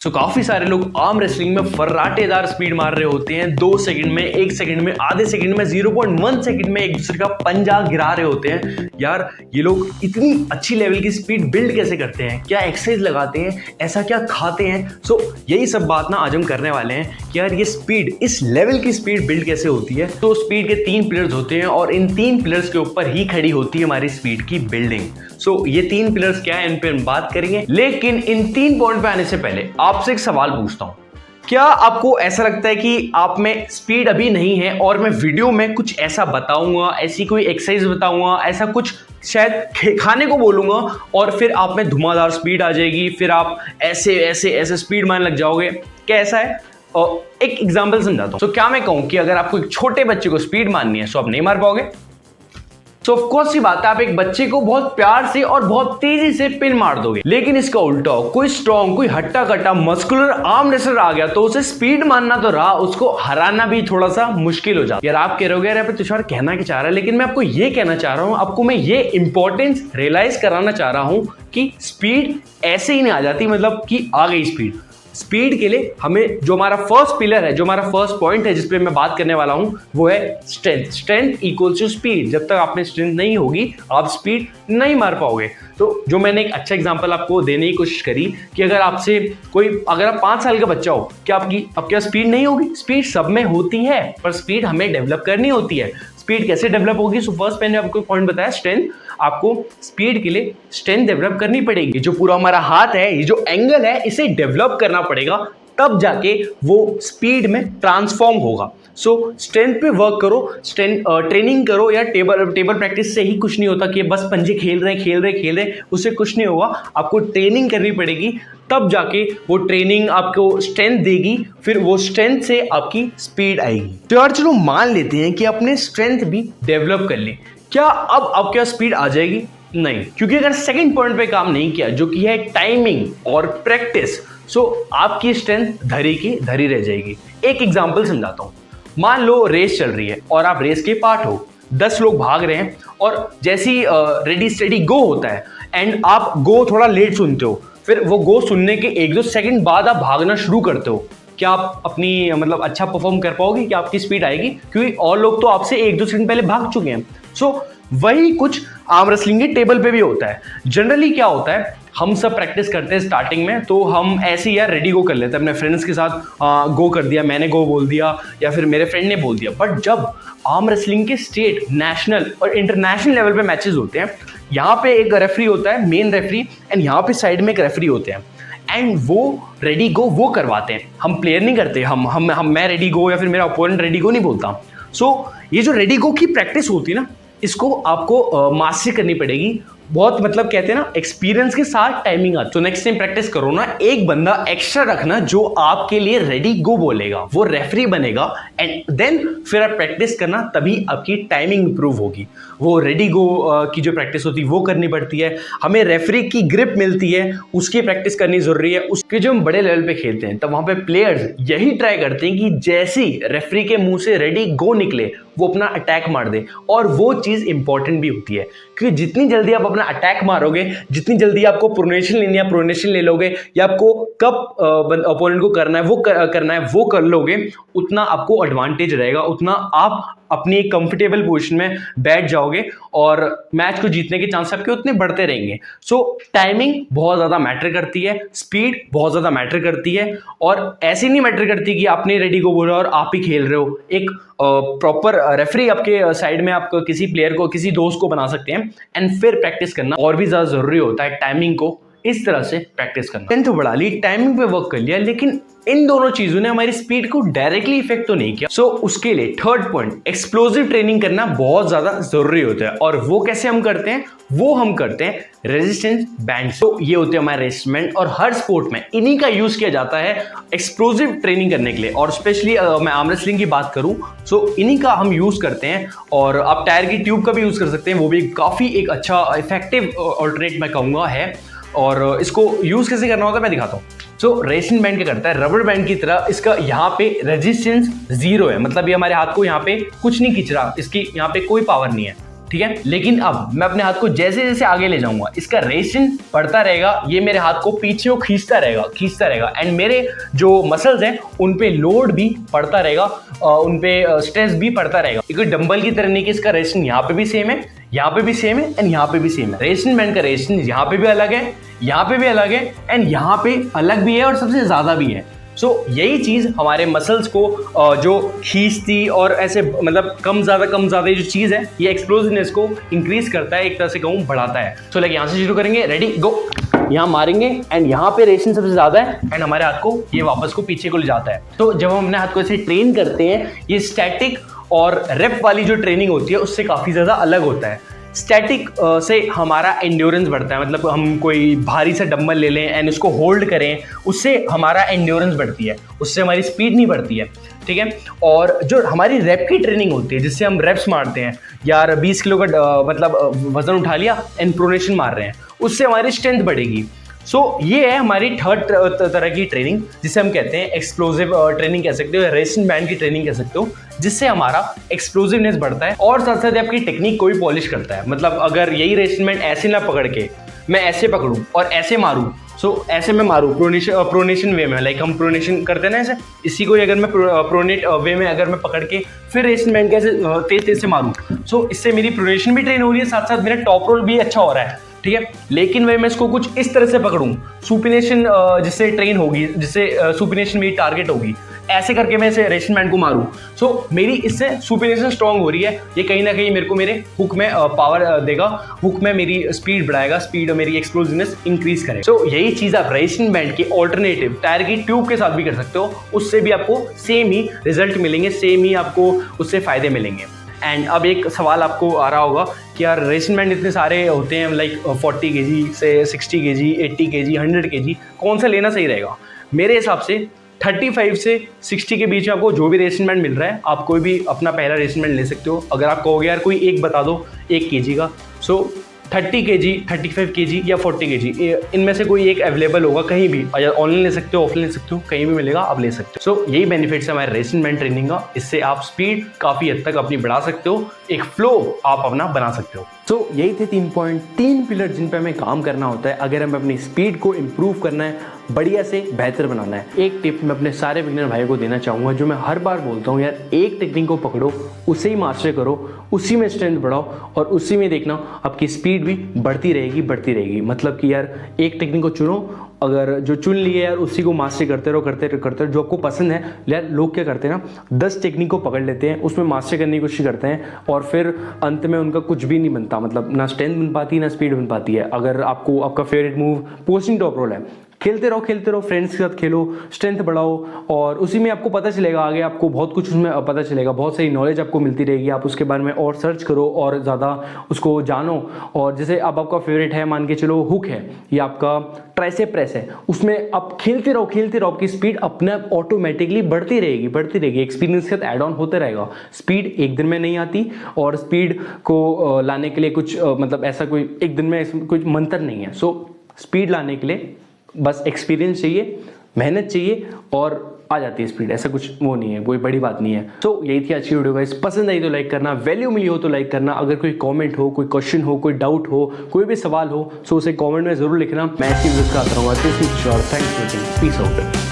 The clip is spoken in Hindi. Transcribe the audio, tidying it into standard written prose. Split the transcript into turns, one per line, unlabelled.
काफी सारे लोग आर्म रेसलिंग में फर्राटेदार स्पीड मार रहे होते हैं। 2 सेकंड में, 1 सेकंड में, आधे सेकंड में, 0.1 सेकंड में एक दूसरे का पंजा गिरा रहे होते हैं। यार ये लोग इतनी अच्छी लेवल की स्पीड बिल्ड कैसे करते हैं, क्या एक्सरसाइज लगाते हैं, ऐसा क्या खाते हैं। यही सब बात ना आज हम करने वाले हैं कि यार ये स्पीड, इस लेवल की स्पीड बिल्ड कैसे होती है। तो स्पीड के 3 पिलर्स होते हैं और इन 3 पिलर्स के ऊपर ही खड़ी होती है हमारी स्पीड की बिल्डिंग। ये 3 पिलर्स क्या है, इन पे हम बात करेंगे। लेकिन इन 3 पॉइंट पे आने से पहले आपसे एक सवाल पूछता हूं, क्या आपको ऐसा लगता है कि आप में स्पीड अभी नहीं है और मैं वीडियो में कुछ ऐसा बताऊंगा, ऐसी कोई एक्सरसाइज बताऊंगा, ऐसा कुछ शायद खाने को बोलूंगा और फिर आप में धुआंधार स्पीड आ जाएगी, फिर आप ऐसे ऐसे ऐसे स्पीड मारने लग जाओगे? क्या ऐसा है? और एक एग्जांपल समझाता हूं। क्या मैं कहूं कि अगर आपको एक छोटे बच्चे को स्पीड मारनी है आप नहीं मार पाओगे। ऑफ कोर्स सी बात है, आप एक बच्चे को बहुत प्यार से और बहुत तेजी से पिन मार दोगे। लेकिन इसका उल्टा हो, कोई स्ट्रॉन्ग, कोई हट्टा कट्टा मस्कुलर आर्म रेसलर आ गया तो उसे स्पीड मारना तो रहा, उसको हराना भी थोड़ा सा मुश्किल हो जाता है। यार आप कह रहे हो यार तुषार कहना क्या चाह रहा है, लेकिन मैं आपको ये कहना चाह रहा हूं, आपको मैं ये इंपॉर्टेंस रियलाइज कराना चाह रहा हूं कि स्पीड ऐसे ही नहीं आ जाती, मतलब कि आ गई स्पीड। स्पीड के लिए हमें जो हमारा फर्स्ट पिलर है, जो हमारा फर्स्ट पॉइंट है जिसपे मैं बात करने वाला हूं, वो है strength. Strength equals to speed. जब तक आप में स्ट्रेंथ नहीं होगी आप स्पीड नहीं मार पाओगे। तो जो मैंने एक अच्छा एग्जांपल आपको देने की कोशिश करी कि अगर आप 5 साल का बच्चा हो, क्या आपके स्पीड नहीं होगी? स्पीड सब में होती है, पर स्पीड हमें डेवलप करनी होती है। स्पीड कैसे डेवलप होगी? फर्स्ट मैंने आपको पॉइंट बताया स्ट्रेंथ। आपको स्पीड के लिए स्ट्रेंथ डेवलप करनी पड़ेगी। जो पूरा हमारा हाथ है, ये जो एंगल है, इसे डेवलप करना पड़ेगा, तब जाके वो स्पीड में ट्रांसफॉर्म होगा। स्ट्रेंथ पे वर्क करो, ट्रेनिंग करो। या टेबल प्रैक्टिस से ही कुछ नहीं होता कि बस पंजे खेल रहे, उससे कुछ नहीं होगा। आपको ट्रेनिंग करनी पड़ेगी, तब जाके वो ट्रेनिंग आपको स्ट्रेंथ देगी, फिर वो स्ट्रेंथ से आपकी स्पीड आएगी। तो यार चलो मान लेते हैं कि आपने स्ट्रेंथ भी डेवलप कर ली, क्या अब आपके स्पीड आ जाएगी? नहीं, क्योंकि अगर सेकंड पॉइंट पे काम नहीं किया, जो कि है टाइमिंग और प्रैक्टिस, आपकी स्ट्रेंथ धरी की धरी रह जाएगी। एक एग्जांपल समझाता हूं। मान लो रेस चल रही है और आप रेस के पार्ट हो, 10 लोग भाग रहे हैं और जैसी रेडी स्टेडी गो होता है एंड आप गो थोड़ा लेट सुनते हो, फिर वो गो सुनने के 1-2 सेकंड बाद आप भागना शुरू करते हो, क्या आप अपनी मतलब अच्छा परफॉर्म कर पाओगे? क्या आपकी स्पीड आएगी? क्योंकि और लोग तो आपसे 1-2 सेकंड पहले भाग चुके हैं। वही कुछ आर्म रेसलिंग के टेबल पे भी होता है। जनरली क्या होता है, हम सब प्रैक्टिस करते हैं स्टार्टिंग में, तो हम ऐसे ही यार रेडी गो कर लेते हैं, अपने फ्रेंड्स के साथ गो कर दिया, मैंने गो बोल दिया या फिर मेरे फ्रेंड ने बोल दिया। बट जब आर्म रेसलिंग के स्टेट, नेशनल और इंटरनेशनल लेवल पे मैचेस होते हैं, यहाँ पे एक रेफरी होता है, मेन रेफरी, एंड यहाँ पे साइड में एक रेफरी होते हैं, एंड वो रेडी गो वो करवाते हैं। हम प्लेयर नहीं करते, मैं रेडी गो या फिर मेरा ओपोनेंट रेडी गो नहीं बोलता। ये जो रेडी गो की प्रैक्टिस होती है ना, इसको आपको मास्टरी करनी पड़ेगी। बहुत मतलब कहते हैं ना, एक्सपीरियंस के साथ टाइमिंग आती है। तो नेक्स्ट टाइम प्रैक्टिस करो ना, एक बंदा एक्स्ट्रा रखना जो आपके लिए रेडी गो बोलेगा, वो रेफरी बनेगा, एंड देन फिर आप प्रैक्टिस करना, तभी आपकी टाइमिंग इंप्रूव होगी। वो रेडी गो की जो प्रैक्टिस होती है वो करनी पड़ती है, हमें रेफरी की ग्रिप मिलती है, उसकी प्रैक्टिस करनी जरूरी है। उसके जो हम बड़े लेवल पे खेलते हैं तब वहां पे प्लेयर्स यही ट्राई करते हैं कि जैसी रेफरी के मुंह से रेडी गो निकले वो अपना अटैक मार दे, और वो चीज इंपॉर्टेंट भी होती है, क्योंकि जितनी जल्दी आप अपना अटैक मारोगे, जितनी जल्दी आपको प्रोनेशन लेनी है प्रोनेशन ले लोगे, या आपको कब अपोनेंट को करना है वो कर लोगे, उतना आपको एडवांटेज रहेगा, उतना आप अपनी एक कंफर्टेबल पोजीशन में बैठ जाओगे और मैच को जीतने के चांस आपके उतने बढ़ते रहेंगे। टाइमिंग बहुत ज्यादा मैटर करती है, स्पीड बहुत ज्यादा मैटर करती है, और ऐसे नहीं मैटर करती कि आपने रेडी को बोला और आप ही खेल रहे हो। एक प्रॉपर रेफरी आपके साइड में आप किसी प्लेयर को, किसी दोस्त को बना सकते हैं, एंड फिर प्रैक्टिस करना और भी ज्यादा जरूरी होता है। टाइमिंग को इस तरह से प्रैक्टिस करना। स्ट्रेंथ बढ़ा ली, टाइमिंग पे वर्क कर लिया, लेकिन इन दोनों चीजों ने हमारी स्पीड को डायरेक्टली इफेक्ट तो नहीं किया। उसके लिए थर्ड पॉइंट, एक्सप्लोसिव ट्रेनिंग करना बहुत ज्यादा जरूरी होता है। और वो कैसे हम करते हैं? वो हम करते हैं रेजिस्टेंस बैंड। ये होते हैं हमारे रेजिस्टेंस, और हर स्पोर्ट में इन्हीं का यूज किया जाता है एक्सप्लोसिव ट्रेनिंग करने के लिए। और स्पेशली मैं आर्म रेसलिंग की बात करूं, इन्हीं का हम यूज करते हैं। और आप टायर की ट्यूब का भी यूज कर सकते हैं, वो भी काफी एक अच्छा इफेक्टिव ऑल्टरनेट मैं कहूंगा है। और इसको यूज कैसे करना होता है मैं दिखाता हूँ। रेसिन बैंड क्या करता है, रबर बैंड की तरह इसका यहाँ पे रेजिस्टेंस 0 है, मतलब ये हमारे हाथ को यहाँ पे कुछ नहीं खींच रहा, इसकी यहाँ पे कोई पावर नहीं है। ठीक है। लेकिन अब मैं अपने हाथ को जैसे जैसे आगे ले जाऊंगा, इसका रेजिस्टेंस बढ़ता रहेगा, ये मेरे हाथ को पीछे खींचता रहेगा एंड मेरे जो मसल्स हैं उन पे लोड भी पड़ता रहेगा, उन पे स्ट्रेस भी पड़ता रहेगा। क्योंकि डंबल की तरह नहीं कि इसका रेजिस्टेंस यहाँ पे भी सेम है, यहाँ पे भी सेम है एंड यहाँ पे भी सेम है। रेजिस्टेंस बैंड का रेजिस्टेंस यहाँ पे भी अलग है, यहाँ पे भी अलग है एंड यहाँ पे अलग भी है और सबसे ज्यादा भी है। यही चीज हमारे मसल्स को जो खींचती और ऐसे मतलब कम ज्यादा जो चीज है, ये एक्सप्लोसिवनेस को इंक्रीज करता है, एक तरह से कहूँ बढ़ाता है। लाइक यहाँ से शुरू करेंगे, रेडी गो, यहाँ मारेंगे एंड यहाँ पे रेजिस्टेंस सबसे ज्यादा है एंड हमारे हाथ को ये वापस को पीछे को ले जाता है। तो जब हम अपने हाथ को ऐसे ट्रेन करते हैं, ये स्टैटिक और रेप वाली जो ट्रेनिंग होती है उससे काफी ज्यादा अलग होता है। स्टैटिक से हमारा एंड्योरेंस बढ़ता है, मतलब हम कोई भारी सा डंबल ले लें एंड उसको होल्ड करें, उससे हमारा एंड्योरेंस बढ़ती है, उससे हमारी स्पीड नहीं बढ़ती है, ठीक है। और जो हमारी रैप की ट्रेनिंग होती है, जिससे हम रैप्स मारते हैं, यार 20 किलो का मतलब वजन उठा लिया एंड प्रोनेशन मार रहे हैं, उससे हमारी स्ट्रेंथ बढ़ेगी। ये है हमारी थर्ड तरह की ट्रेनिंग, जिसे हम कहते हैं एक्सप्लोसिव ट्रेनिंग कह सकते हो, रेजिस्टेंस बैंड की ट्रेनिंग कह सकते हो, जिससे हमारा एक्सप्लोसिवनेस बढ़ता है और साथ साथ आपकी टेक्निक को भी पॉलिश करता है। मतलब अगर यही रेजिस्टेंस बैंड ऐसे ना पकड़ के मैं ऐसे पकड़ूं और ऐसे मारूं, ऐसे मैं मारूं प्रोनेशन वे में, लाइक हम प्रोनेशन करते हैं ना ऐसे, इसी को अगर मैं प्रोनेट वे में अगर मैं पकड़ के फिर रेजिस्टेंस बैंड कैसे तेज से मारूं, इससे मेरी प्रोनेशन भी ट्रेन हो रही है, साथ साथ मेरा टॉप रोल भी अच्छा हो रहा है, ठीक है। लेकिन मैं इसको कुछ इस तरह से पकड़ूं, सुपिनेशन जिससे ट्रेन होगी, जिससे सुपिनेशन मेरी टारगेट होगी, ऐसे करके मैं इसे रेजिस्टेंस बैंड को मारूं, मेरी इससे सुपिनेशन स्ट्रांग हो रही है, ये कहीं ना कहीं मेरे को मेरे हुक में पावर देगा, हुक में मेरी स्पीड बढ़ाएगा, स्पीड और मेरी एक्सप्लोसिवनेस इंक्रीज करेगा। यही चीज आप रेजिस्टेंस बैंड के ऑल्टरनेटिव टायर की ट्यूब के साथ भी कर सकते हो, उससे भी आपको सेम ही रिजल्ट मिलेंगे, सेम ही आपको उससे फायदे मिलेंगे। एंड अब एक सवाल आपको आ रहा होगा कि यार रेजिस्टेंस बैंड इतने सारे होते हैं, लाइक 40 kg से 60 kg, 80 kg, 100 kg, कौन सा लेना सही रहेगा? मेरे हिसाब से 35 से 60 के बीच में आपको जो भी रेजिस्टेंस बैंड मिल रहा है, आप कोई भी अपना पहला रेजिस्टेंस बैंड ले सकते हो। अगर आप कहोगे यार कोई एक बता दो 1 kg का, 30 kg, 35 kg या 40 kg, इनमें से कोई एक अवेलेबल होगा कहीं भी, ऑनलाइन ले सकते हो, ऑफलाइन ले सकते हो, कहीं भी मिलेगा, आप ले सकते हो। यही बेनिफिट्स है हमारे रेजिस्टेंस बैंड ट्रेनिंग का, इससे आप स्पीड काफ़ी हद तक अपनी बढ़ा सकते हो, एक फ्लो आप अपना बना सकते हो। यही थे 3 पिलर जिन पे हमें काम करना होता है अगर हमें अपनी स्पीड को इम्प्रूव करना है, बढ़िया से बेहतर बनाना है। एक टिप मैं अपने सारे बिगिनर भाइयों को देना चाहूँगा, जो मैं हर बार बोलता हूँ, यार एक टेक्निक को पकड़ो, उसे ही मास्टर करो, उसी में स्ट्रेंथ बढ़ाओ और उसी में देखना आपकी स्पीड भी बढ़ती रहेगी। मतलब कि यार एक टेक्निक को चुनो, अगर जो चुन लिए यार उसी को मास्टर करते रहो, जो आपको पसंद है। यार लोग क्या करते हैं ना, 10 टेक्निक को पकड़ लेते हैं, उसमें मास्टर करने की कोशिश करते हैं और फिर अंत में उनका कुछ भी नहीं बनता, मतलब ना स्ट्रेंथ बन पाती है ना स्पीड बन पाती है। अगर आपको आपका favourite move posting top role है, खेलते रहो, फ्रेंड्स के साथ खेलो, स्ट्रेंथ बढ़ाओ और उसी में आपको पता चलेगा, आगे आपको बहुत कुछ उसमें पता चलेगा, बहुत सारी नॉलेज आपको मिलती रहेगी। आप उसके बारे में और सर्च करो और ज़्यादा उसको जानो। और जैसे अब आपका फेवरेट है, मान के चलो हुक है या आपका ट्राइसेप प्रेस है, उसमें आप खेलते रहो, आपकी स्पीड अपने आप ऑटोमेटिकली बढ़ती रहेगी। एक्सपीरियंस के साथ ऐड ऑन होते रहेगा। स्पीड एक दिन में नहीं आती और स्पीड को लाने के लिए कुछ मतलब ऐसा कोई एक दिन में कुछ मंत्र नहीं है। स्पीड लाने के लिए बस एक्सपीरियंस चाहिए, मेहनत चाहिए और आ जाती है स्पीड। ऐसा कुछ वो नहीं है, कोई बड़ी बात नहीं है। यही थी आज की वीडियो गाइस। पसंद आई तो लाइक करना, वैल्यू मिली हो तो लाइक करना। अगर कोई कमेंट हो, कोई क्वेश्चन हो, कोई डाउट हो, कोई भी सवाल हो, उसे कमेंट में जरूर लिखना। मैं ऐसी वीडियोस का आता रहूंगा। Thanks for watching, peace out.